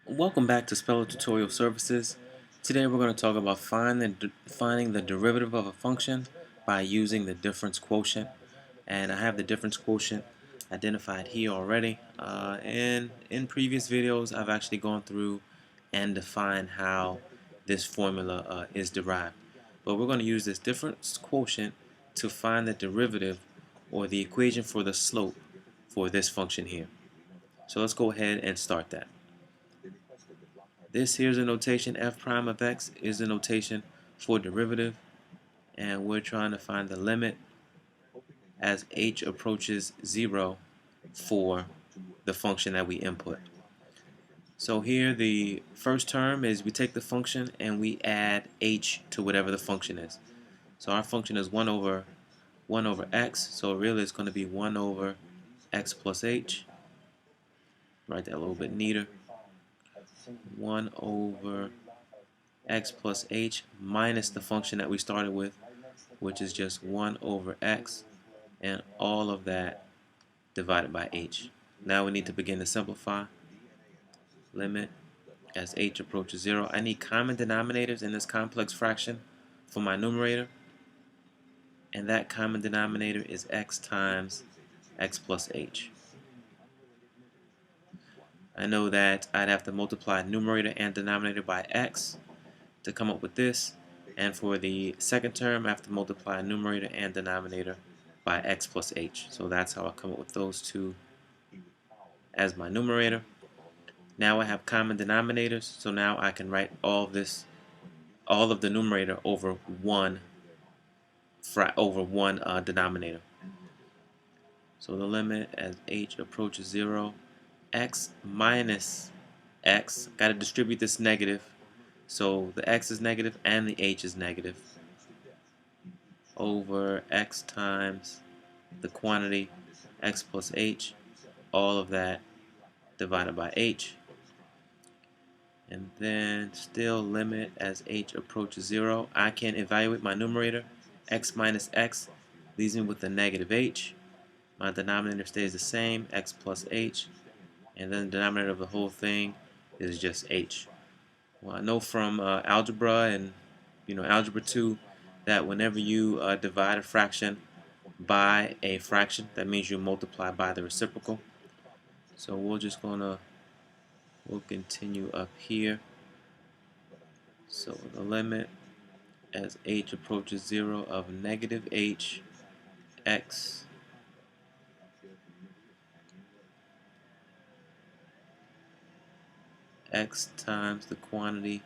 Welcome back to Speller Tutorial Services. Today we're going to talk about finding the derivative of a function by using the difference quotient. And I have the difference quotient identified here already. And in previous videos I've actually gone through and defined how this formula is derived. But we're going to use this difference quotient to find the derivative or the equation for the slope for this function here. So let's go ahead and start that. This here's a notation. F prime of x is the notation for derivative, and we're trying to find the limit as h approaches 0 for the function that we input. So here the first term is we take the function and we add h to whatever the function is. So our function is 1 over x, so really it's going to be 1 over x plus h. Write that a little bit neater. 1 over x plus h minus the function that we started with, which is just 1 over x, and all of that divided by h. Now we need to begin to simplify. Limit as h approaches 0. I need common denominators in this complex fraction for my numerator, and that common denominator is x times x plus h. I know that I'd have to multiply numerator and denominator by x to come up with this, and for the second term I have to multiply numerator and denominator by x plus h. So that's how I come up with those two as my numerator. Now I have common denominators, so now I can write all of the numerator over one denominator. So the limit as h approaches 0, x minus x, got to distribute this negative, so the x is negative and the h is negative, over x times the quantity x plus h, all of that divided by h. And then still limit as h approaches 0. I can evaluate my numerator. X minus x leaves me with the negative h. My denominator stays the same, x plus h. And then the denominator of the whole thing is just h. Well, I know from algebra and algebra 2 that whenever you divide a fraction by a fraction, that means you multiply by the reciprocal. So we'll continue up here. So the limit as h approaches 0 of negative h x times the quantity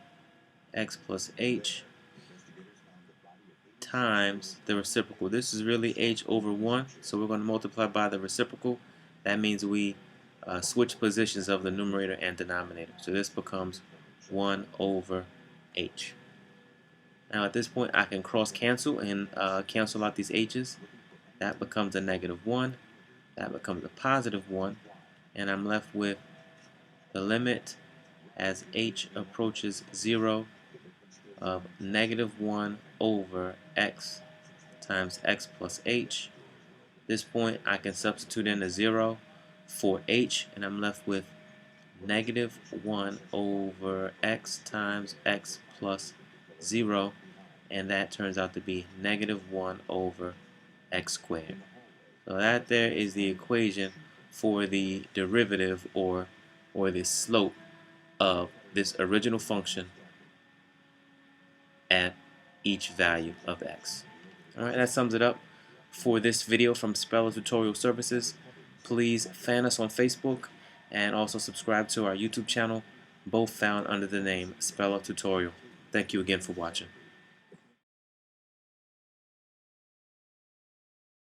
x plus h times the reciprocal. This is really h over 1, so we're going to multiply by the reciprocal. That means we switch positions of the numerator and denominator. So this becomes 1 over h. Now at this point I can cross cancel and cancel out these h's. That becomes a negative 1. That becomes a positive 1. And I'm left with the limit as h approaches 0 of negative 1 over x times x plus h. This point I can substitute in a 0 for h, and I'm left with negative 1 over x times x plus 0, and that turns out to be negative 1 over x squared. So that there is the equation for the derivative or the slope of this original function at each value of x. Alright, that sums it up for this video from Speller Tutorial Services. Please fan us on Facebook and also subscribe to our YouTube channel, both found under the name Speller Tutorial. Thank you again for watching.